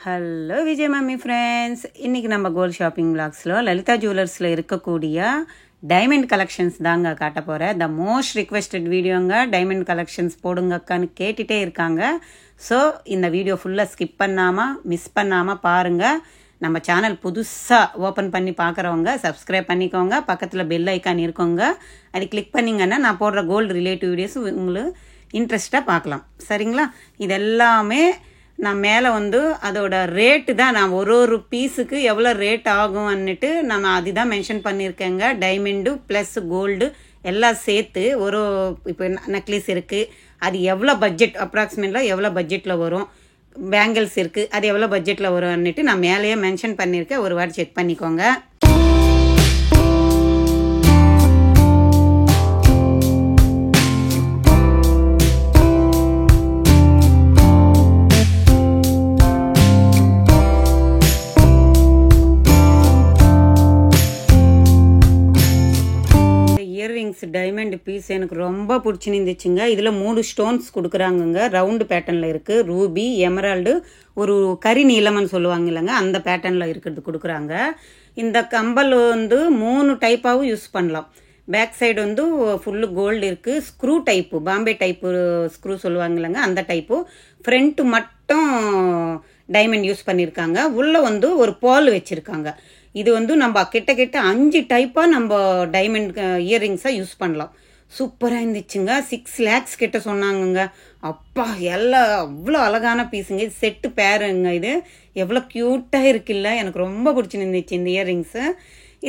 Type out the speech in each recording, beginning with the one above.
Hello Vijay mummy friends, இன்றைக்கி நம்ம gold shopping விளாக்ஸில் லலிதா ஜுவல்லர்ஸில் இருக்கக்கூடிய டைமண்ட் கலெக்ஷன்ஸ் தாங்க காட்ட போகிறேன். த மோஸ்ட் ரிக்வெஸ்டட் வீடியோங்க. டைமண்ட் கலெக்ஷன்ஸ் போடுங்கக்கான்னு கேட்டுகிட்டே இருக்காங்க. ஸோ இந்த வீடியோ ஃபுல்லாக ஸ்கிப் பண்ணாமல் மிஸ் பண்ணாமல் பாருங்கள். நம்ம சேனல் புதுசாக ஓப்பன் பண்ணி பார்க்குறவங்க சப்ஸ்கிரைப் பண்ணிக்கோங்க. பக்கத்தில் பெல் ஐக்கான் இருக்கோங்க, அது கிளிக் பண்ணிங்கன்னா நான் போடுற கோல்டு ரிலேட்டிவ் வீடியோஸ் உங்களுக்கு இன்ட்ரெஸ்ட்டாக பார்க்கலாம். சரிங்களா? இதெல்லாமே நான் மேலே அதோட ரேட்டு தான், நான் ஒரு பீஸுக்கு எவ்வளோ ரேட் ஆகும்னுட்டு நான் அதுதான் மென்ஷன் பண்ணியிருக்கேங்க. டைமண்டு ப்ளஸ் கோல்டு எல்லாம் சேர்த்து இப்போ நெக்லஸ் இருக்குது, அது எவ்வளோ பட்ஜெட் அப்ராக்சிமேட்டாக எவ்வளோ பட்ஜெட்டில் வரும், பேங்கிள்ஸ் இருக்குது அது எவ்வளோ பட்ஜெட்டில் வரும்னுட்டு நான் மேலேயே மென்ஷன் பண்ணியிருக்கேன். ஒரு வாட்டி செக் பண்ணிக்கோங்க. டைமண்ட் பீஸ் எனக்கு ரொம்ப பிடிச்சிருந்துச்சுங்க. இதில் 3 ஸ்டோன்ஸ் கொடுக்குறாங்கங்க. ரவுண்டு பேட்டர்னில் இருக்குது. ரூபி, எமரால்டு, ஒரு கரி நீலம்னு சொல்லுவாங்க இல்லைங்க, அந்த பேட்டர்னில் இருக்கிறது கொடுக்குறாங்க. இந்த கம்பல் 3 டைப்பாகவும் யூஸ் பண்ணலாம். பேக் சைடு ஃபுல்லு கோல்டு இருக்குது. Screw type, Bombay type screw சொல்லுவாங்க இல்லைங்க, அந்த டைப்பு. ஃப்ரண்ட்டு மட்டும் டைமண்ட் யூஸ் பண்ணியிருக்காங்க. உள்ளே ஒரு பால் வச்சுருக்காங்க. இது நம்ம கிட்ட 5 டைப்பாக நம்ம டைமண்ட் இயர்ரிங்ஸாக யூஸ் பண்ணலாம். சூப்பராக இருந்துச்சுங்க. 6 lakhs கிட்ட சொன்னாங்கங்க. அப்பா, எல்லாம் அவ்வளோ அழகான பீஸுங்க. இது செட்டு பேருங்க. இது எவ்வளோ க்யூட்டாக இருக்குல்ல, எனக்கு ரொம்ப பிடிச்சிருந்துச்சு இந்த இயர்ரிங்ஸு.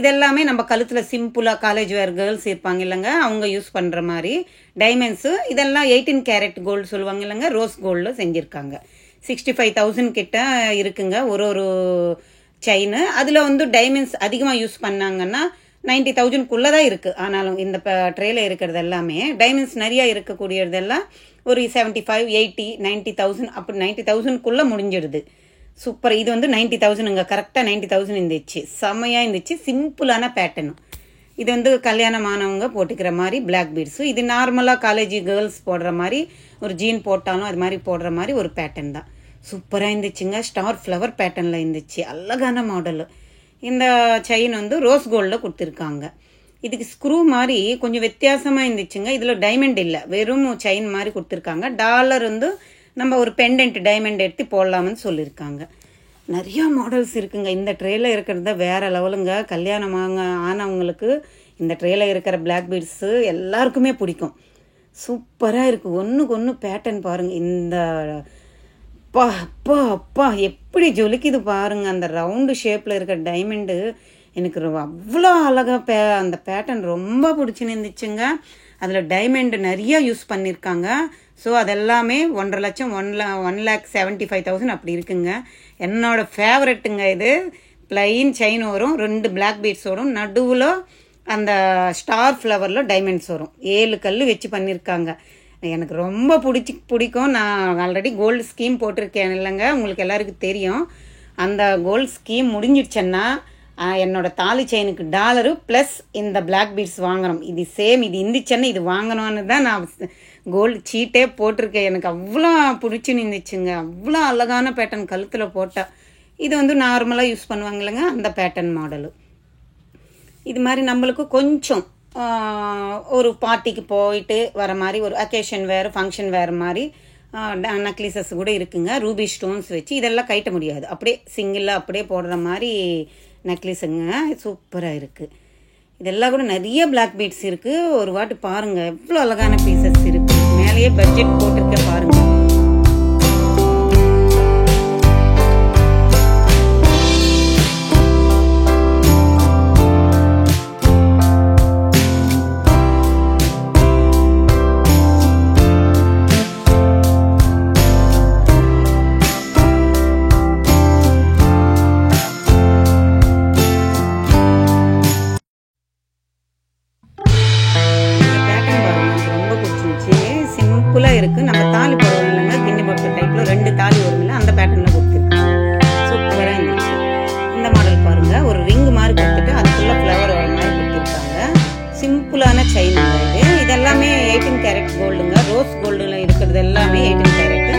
இதெல்லாமே நம்ம கழுத்தில் சிம்பிளாக காலேஜ் வேர் கேர்ள்ஸ் இருப்பாங்க இல்லைங்க, அவங்க யூஸ் பண்ணுற மாதிரி டைமண்ட்ஸு. இதெல்லாம் 18 கேரட் கோல்டு சொல்லுவாங்க இல்லைங்க, ரோஸ் கோல்டில் செஞ்சுருக்காங்க. 65,000 கிட்ட இருக்குங்க ஒரு செயின். அதில் டைமண்ட்ஸ் அதிகமாக யூஸ் பண்ணாங்கன்னா 90,000க்குள்ளே தான் இருக்குது. ஆனாலும் இந்த ட்ரேல இருக்கிறது எல்லாமே டைமண்ட்ஸ் நிறையா இருக்கக்கூடியதெல்லாம் ஒரு 75, 80, 90,000 அப்படி 90,000க்குள்ளே முடிஞ்சிடுது. சூப்பர். இது 90,000ங்க. கரெக்டாக 90,000 இருந்துச்சு. செம்மையாக இருந்துச்சு. சிம்பிளான பேட்டர்னு. இது கல்யாணமானவங்க போட்டுக்கிற மாதிரி பிளாக் பீட்ஸு. இது நார்மலாக காலேஜ் கேர்ள்ஸ் போடுற மாதிரி, ஒரு ஜீன் போட்டாலும் அது மாதிரி போடுற மாதிரி ஒரு பேட்டர்ன் தான். சூப்பராக இருந்துச்சுங்க. ஸ்டார் ஃப்ளவர் பேட்டர்னில் இருந்துச்சு. அழகான மாடலு. இந்த செயின் ரோஸ் கோல்டில் கொடுத்துருக்காங்க. இதுக்கு ஸ்க்ரூ மாதிரி கொஞ்சம் வித்தியாசமாக இருந்துச்சுங்க. இதில் டைமண்ட் இல்லை, வெறும் செயின் மாதிரி கொடுத்துருக்காங்க. டாலர் நம்ம ஒரு பெண்டன்ட் டைமண்ட் எடுத்து போடலாம்னு சொல்லியிருக்காங்க. நிறையா மாடல்ஸ் இருக்குங்க. இந்த ட்ரேல இருக்கிறத வேறு லெவலுங்க. கல்யாணம் ஆனவங்களுக்கு இந்த ட்ரேல இருக்கிற பிளாக் பீட்ஸு எல்லாருக்குமே பிடிக்கும். சூப்பராக இருக்குது. ஒன்றுக்கு ஒன்று பேட்டர்ன் பாருங்கள். இந்த அப்பா எப்படி ஜொலிக்குது பாருங்க. அந்த ரவுண்டு ஷேப்பில் இருக்கிற டைமண்டு எனக்கு அவ்வளோ அழகாக அந்த பேட்டர்ன் ரொம்ப பிடிச்சிருந்துச்சுங்க. அதில் டைமண்டு நிறையா யூஸ் பண்ணியிருக்காங்க. ஸோ அதெல்லாமே 1.5 லட்சம், 1,75,000 அப்படி இருக்குங்க. என்னோடய ஃபேவரெட்டுங்க இது. ப்ளைன் செயின் வரும், 2 பிளாக் பீட்ஸ் வரும், நடுவில் அந்த ஸ்டார் ஃப்ளவரில் டைமண்ட்ஸ் வரும். 7 கல் வச்சு பண்ணியிருக்காங்க. எனக்கு ரொம்ப பிடிக்கும். நான் ஆல்ரெடி கோல்டு ஸ்கீம் போட்டிருக்கேன் இல்லைங்க, உங்களுக்கு எல்லாருக்கும் தெரியும். அந்த கோல்டு ஸ்கீம் முடிஞ்சிடுச்சேன்னா என்னோட தாலி செயினுக்கு டாலரு ப்ளஸ் இந்த பிளாக் பீட்ஸ் வாங்கணும். இது சேம், இது இருந்துச்சுன்னா இது வாங்கணும்னு தான் நான் கோல்டு சீட்டே போட்டிருக்கேன். எனக்கு அவ்வளோ பிடிச்சின்னு இருந்துச்சுங்க. அவ்வளோ அழகான பேட்டர்ன் கழுத்தில் போட்டால். இது நார்மலாக யூஸ் பண்ணுவாங்க இல்லைங்க, அந்த பேட்டர்ன் மாடலு. இது மாதிரி நம்மளுக்கு கொஞ்சம் ஒரு பார்ட்டிக்கு போயிட்டு வர மாதிரி, ஒரு அக்கேஷன் வேறு, ஃபங்க்ஷன் வேறு மாதிரி நெக்லஸஸ் கூட இருக்குங்க. ரூபி ஸ்டோன்ஸ் வச்சு இதெல்லாம் கட்ட முடியாது, அப்படியே சிங்கிளாக அப்படியே போடுற மாதிரி நெக்லஸுங்க. சூப்பராக இருக்குது. இதெல்லாம் கூட நிறைய பிளாக் பீட்ஸ் இருக்குது. ஒரு வாட்டி பாருங்கள், எவ்வளோ அழகான பீசஸ் இருக்குது. மேலேயே பட்ஜெட் போட்டிருக்க பாருங்கள். சிம்பிளாக இருக்குது. நம்ம தாலி போடுவோம் இல்லைங்க, கிண்ணி பொட்டு டைப்பில் 2 தாலி வரும் இல்லை, அந்த பேட்டர்னில் கொடுத்துருக்காங்க. சூப்பராக இருந்துச்சு. இந்த மாடல் பாருங்கள், ஒரு ரிங்கு மாதிரி கொடுத்துட்டு அதுக்குள்ளே ஃப்ளவர் வர மாதிரி கொடுத்துருக்காங்க. சிம்பிளான செயின் இது. இதெல்லாமே 18 கேரட் கோல்டுங்க. ரோஸ் கோல்டில் இருக்கிறது எல்லாமே 18 கேரட்டு.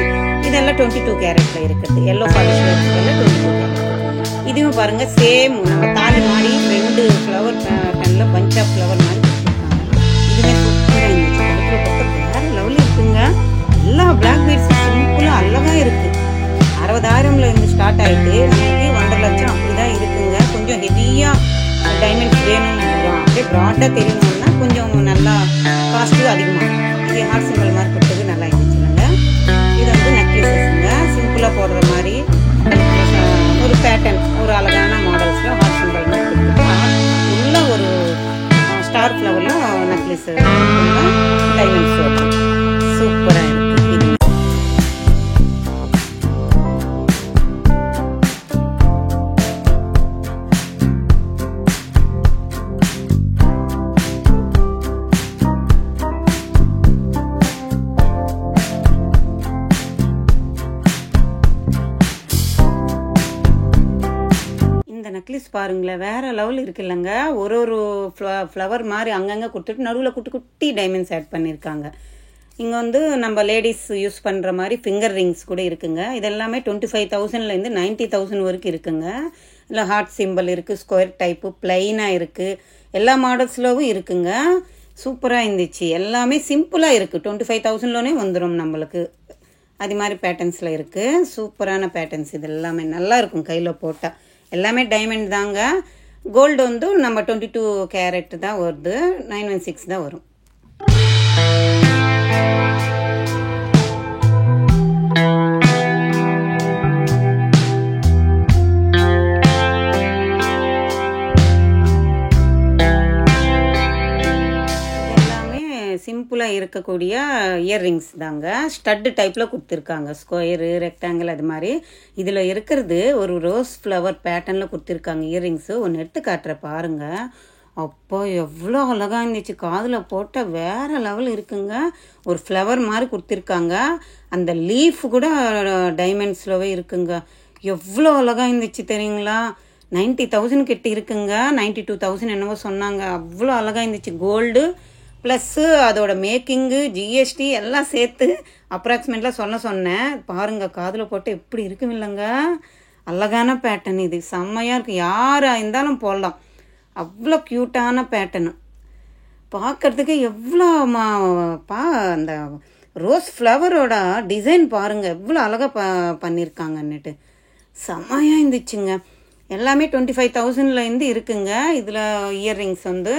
இதெல்லாம் 22 22 கேரட்டில் இருக்குது. எல்லோ பாலிஷில் இருக்கிறதுல 22 கேரட். இதுவும் பாருங்கள் சேம் நம்ம தாலி மாதிரி 2 ஃப்ளவர் பேட்டர்னில் பஞ்ச் ஆஃப் ஃப்ளவர் மாதிரி கொடுத்துருக்காங்க. இதுவே சூப்பராக இருந்துச்சு. கொடுக்குற பக்கம் வேறு லெவலில் இருக்குங்க. எல்லா பிளாக் பீட்ஸ் சிம்பிளாக அழகாக இருக்குது. 60,000ல் இருந்து ஸ்டார்ட் ஆகிட்டு நமக்கு 1.5 லட்சம் அப்படி தான் இருக்குங்க. கொஞ்சம் ஹெவியாக டைமண்ட்ஸ் வேணும் அப்படியே ப்ராடாக தெரியணும்னா கொஞ்சம் நல்லா காஸ்ட்டு அதிகமாகும். இது ஹார்ட் சிம்பிள் மாதிரி கொடுத்தது நல்லா இருந்துச்சுங்க. இது வந்து நெக்லஸஸ்ங்க, சிம்பிளாக போடுற மாதிரி ஒரு பேட்டர்ன், ஒரு அழகான மாடல்ஸில் ஹார்ட் சிம்பிள் மாதிரி கொடுத்துட்டு உள்ள ஒரு ஸ்டார் ஃப்ளவரில் நெக்லஸ் டைமண்ட்ஸ் வரும். சூப்பராக இருக்குது. இது நெக்லஸ் பாருங்களேன், வேறு லெவல் இருக்குல்லங்க. ஒரு ஃப்ளவர் மாதிரி அங்கங்கே கொடுத்துட்டு நடுவில் குட்டி குட்டி டைமண்ட்ஸ் ஆட் பண்ணியிருக்காங்க. இங்கே வந்து நம்ம லேடிஸ் யூஸ் பண்ணுற மாதிரி ஃபிங்கர் ரிங்ஸ் கூட இருக்குங்க. இதெல்லாமே 25,000லேருந்து 90,000 வரைக்கும் இருக்குங்க. இல்லை ஹார்ட் சிம்பிள் இருக்குது, ஸ்கொயர் டைப்பு, ப்ளைனாக இருக்குது, எல்லா மாடல்ஸ்லவும் இருக்குங்க. சூப்பராக இருந்துச்சு. எல்லாமே சிம்பிளாக இருக்குது. 25,000லோனே வந்துடும் நம்மளுக்கு. அது மாதிரி பேட்டர்ன்ஸில் இருக்குது. சூப்பரான பேட்டர்ன்ஸ். இது எல்லாமே நல்லா இருக்கும் கையில் போட்டால். எல்லாமே டைமண்ட் தாங்க. கோல்டு வந்து நம்ம 22 கேரட் தான் வருது, 916 தான் வரும். சிம்பிளாக இருக்கக்கூடிய இயர்ரிங்ஸ் தாங்க. ஸ்டட்டு டைப்பில் கொடுத்துருக்காங்க. ஸ்கொயரு, ரெக்டாங்கிள் அது மாதிரி. இதில் இருக்கிறது ஒரு ரோஸ் ஃப்ளவர் பேட்டர்னில் கொடுத்துருக்காங்க இயர்ரிங்ஸு. ஒன்று எடுத்து காட்டுற பாருங்கள். அப்போ எவ்வளோ அழகாக இருந்துச்சு. காதில் போட்டால் வேறு லெவல் இருக்குங்க. ஒரு ஃப்ளவர் மாதிரி கொடுத்துருக்காங்க. அந்த லீஃப் கூட டைமண்ட்ஸ்லவே இருக்குங்க. எவ்வளோ அழகாக இருந்துச்சு தெரியுங்களா. 90,000 கிட்ட இருக்குங்க. 92,000 என்னவோ சொன்னாங்க. அவ்வளோ அழகாக இருந்துச்சு. கோல்டு ப்ளஸ்ஸு அதோட மேக்கிங்கு, ஜிஎஸ்டி எல்லாம் சேர்த்து அப்ராக்சிமேட்டாக சொன்னேன். பாருங்கள் காதில் போட்டு எப்படி இருக்கும் இல்லைங்க. அழகான பேட்டர்ன். இது செம்மையாக இருக்குது. யாராக இருந்தாலும் போடலாம். அவ்வளோ க்யூட்டான பேட்டர்னு. பார்க்குறதுக்கு எவ்வளோ அந்த ரோஸ் ஃப்ளவரோட டிசைன் பாருங்கள் எவ்வளோ அழகாக பண்ணியிருக்காங்கன்னுட்டு. செம்மையாக இருந்துச்சுங்க. எல்லாமே 25,000லேருந்து இருக்குங்க. இதில் இயர்ரிங்ஸ் வந்து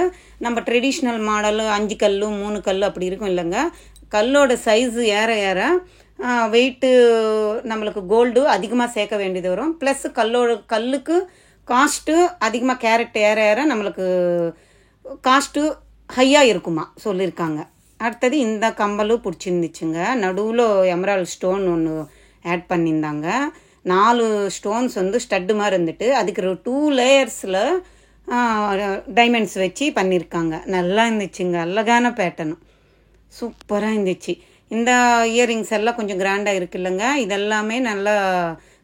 நம்ம ட்ரெடிஷ்னல் மாடலு 5 கல் 3 கல் அப்படி இருக்கும் இல்லைங்க. கல்லோட சைஸு ஏற ஏற வெயிட்டு நம்மளுக்கு கோல்டு அதிகமாக சேர்க்க வேண்டியது வரும். ப்ளஸ் கல்லுக்கு காஸ்ட்டு அதிகமாக கேரட் ஏற ஏற நம்மளுக்கு காஸ்ட்டு ஹையாக இருக்குமா சொல்லியிருக்காங்க. அடுத்தது இந்த கம்பலும் பிடிச்சிருந்துச்சுங்க. நடுவில் எமரால்ட் ஸ்டோன் ஒன்று ஆட் பண்ணியிருந்தாங்க. 4 ஸ்டோன்ஸ் வந்து ஸ்டட்டு மாதிரி இருந்துட்டு அதுக்கு 2 லேயர்ஸில் டைமண்ட்ஸ் வச்சு பண்ணியிருக்காங்க. நல்லா இருந்துச்சுங்க. அழகான பேட்டர்னு. சூப்பராக இருந்துச்சு. இந்த இயர்ரிங்ஸ் எல்லாம் கொஞ்சம் கிராண்டாக இருக்கு இல்லைங்க. இதெல்லாமே நல்லா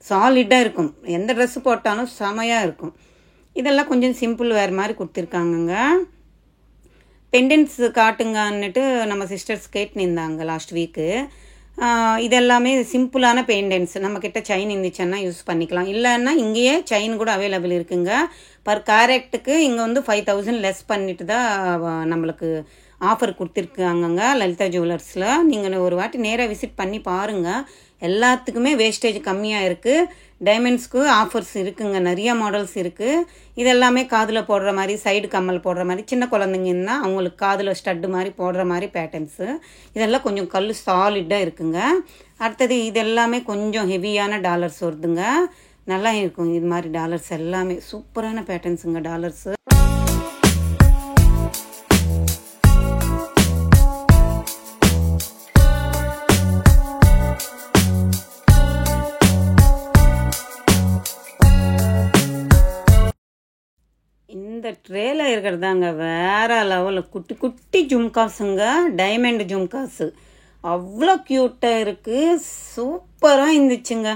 சாலிடாக இருக்கும். எந்த ட்ரெஸ்ஸு போட்டாலும் செமையாக இருக்கும். இதெல்லாம் கொஞ்சம் சிம்பிள் வேறு மாதிரி கொடுத்துருக்காங்கங்க. பெண்டன்ட்ஸ் காட்டுங்கன்னுட்டு நம்ம சிஸ்டர்ஸ் கேட்டுனிருந்தாங்க லாஸ்ட் வீக்கு. இதெல்லாமே சிம்பிளான பெண்டன்ட்ஸ். நம்மக்கிட்ட செயின் இருந்துச்சுன்னா யூஸ் பண்ணிக்கலாம். இல்லைன்னா இங்கேயே செயின் கூட அவைலபிள் இருக்குங்க. பர் கேரட்டுக்கு இங்கே வந்து 5,000 லெஸ் பண்ணிட்டு தான் நம்மளுக்கு ஆஃபர் கொடுத்துருக்காங்கங்க லலிதா ஜுவல்லர்ஸில். நீங்கள் ஒரு வாட்டி நேராக விசிட் பண்ணி பாருங்கள். எல்லாத்துக்குமே வேஸ்டேஜ் கம்மியாக இருக்குது. டைமண்ட்ஸ்க்கு ஆஃபர்ஸ் இருக்குங்க. நிறைய மாடல்ஸ் இருக்குது. இதெல்லாமே காதில் போடுற மாதிரி, சைடு கம்மல் போடுற மாதிரி, சின்ன குழந்தைங்கன்னா அவங்களுக்கு காதில் ஸ்டட்டு மாதிரி போடுற மாதிரி பேட்டர்ன்ஸு. இதெல்லாம் கொஞ்சம் கல் சாலிடாக இருக்குங்க. அடுத்தது இது எல்லாமே கொஞ்சம் ஹெவியான டாலர்ஸ் வருதுங்க. நல்லா இருக்கும். இது மாதிரி டாலர்ஸ் எல்லாமே சூப்பரான பேட்டர்ன்ஸுங்க டாலர்ஸு. இந்த ட்ரேல இருக்கிறதாங்க வேறு லெவலில் குட்டி குட்டி ஜும்காஸுங்க. டைமண்ட் ஜும்காஸு அவ்வளோ க்யூட்டாக இருக்குது. சூப்பராக இருந்துச்சுங்க.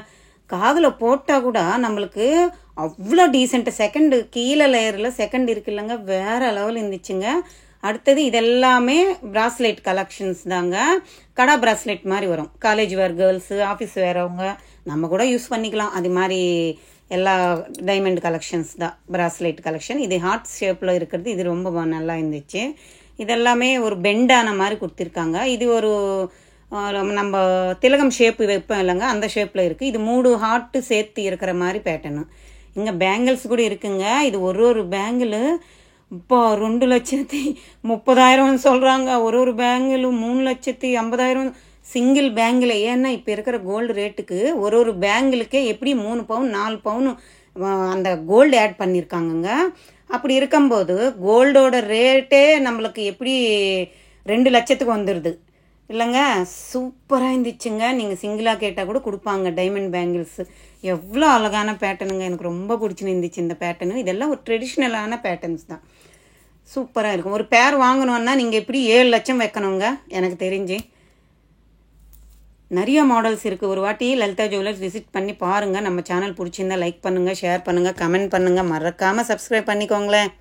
காதில் போட்டால் கூட நம்மளுக்கு அவ்வளோ டீசெண்ட்டு. செகண்டு கீழே லேயரில் செகண்ட் இருக்கு இல்லைங்க, வேறு லெவல் இருந்துச்சுங்க. அடுத்தது இதெல்லாமே பிராஸ்லெட் கலெக்ஷன்ஸ் தாங்க. கடா பிராஸ்லெட் மாதிரி வரும். காலேஜ் வேர் கேர்ள்ஸு, ஆஃபீஸ் வேறவங்க நம்ம கூட யூஸ் பண்ணிக்கலாம். அது மாதிரி எல்லா டைமண்ட் கலெக்ஷன்ஸ் தான் பிராஸ்லெட் கலெக்ஷன். இது ஹார்ட் ஷேப்பில் இருக்கிறது, இது ரொம்ப நல்லா இருந்துச்சு. இதெல்லாமே ஒரு பெண்டான மாதிரி கொடுத்துருக்காங்க. இது ஒரு நம்ம திலகம் ஷேப்பு வைப்போம் இல்லைங்க, அந்த ஷேப்பில் இருக்குது. இது 3 ஹார்ட்டு சேர்த்து இருக்கிற மாதிரி பேட்டர்னு. இங்கே பேங்கிள்ஸ் கூட இருக்குங்க. இது ஒரு பேங்கிள் இப்போ 2,30,000 சொல்கிறாங்க. ஒரு பேங்கிளும் 3,50,000 சிங்கிள் பேங்கில். ஏன்னா இப்போ இருக்கிற கோல்டு ரேட்டுக்கு ஒரு பேங்கிளுக்கே எப்படி 3 பவுன் 4 பவுன் அந்த கோல்டு ஆட் பண்ணியிருக்காங்கங்க. அப்படி இருக்கும்போது கோல்டோட ரேட்டே நம்மளுக்கு எப்படி 2 லட்சத்துக்கு வந்துடுது இல்லைங்க. சூப்பராக இருந்துச்சுங்க. நீங்கள் சிங்கிளாக கேட்டால் கூட கொடுப்பாங்க. டைமண்ட் பேங்கிள்ஸு எவ்வளோ அழகான பேட்டர்னுங்க. எனக்கு ரொம்ப பிடிச்சிருந்துச்சு இந்த பேட்டர்னு. இதெல்லாம் ஒரு ட்ரெடிஷ்னலான பேட்டர்ன்ஸ் தான். சூப்பராக இருக்கும். ஒரு பேர் வாங்கணுன்னா நீங்கள் எப்படி 7 லட்சம் வைக்கணுங்க எனக்கு தெரிஞ்சு. நிறைய மாடல்ஸ் இருக்குது. ஒரு வாட்டி லலிதா ஜுவல்லர்ஸ் விசிட் பண்ணி பாருங்கள். நம்ம சேனல் பிடிச்சிருந்தா லைக் பண்ணுங்கள், ஷேர் பண்ணுங்கள், கமெண்ட் பண்ணுங்கள். மறக்காமல் சப்ஸ்கிரைப் பண்ணிக்கோங்களேன்.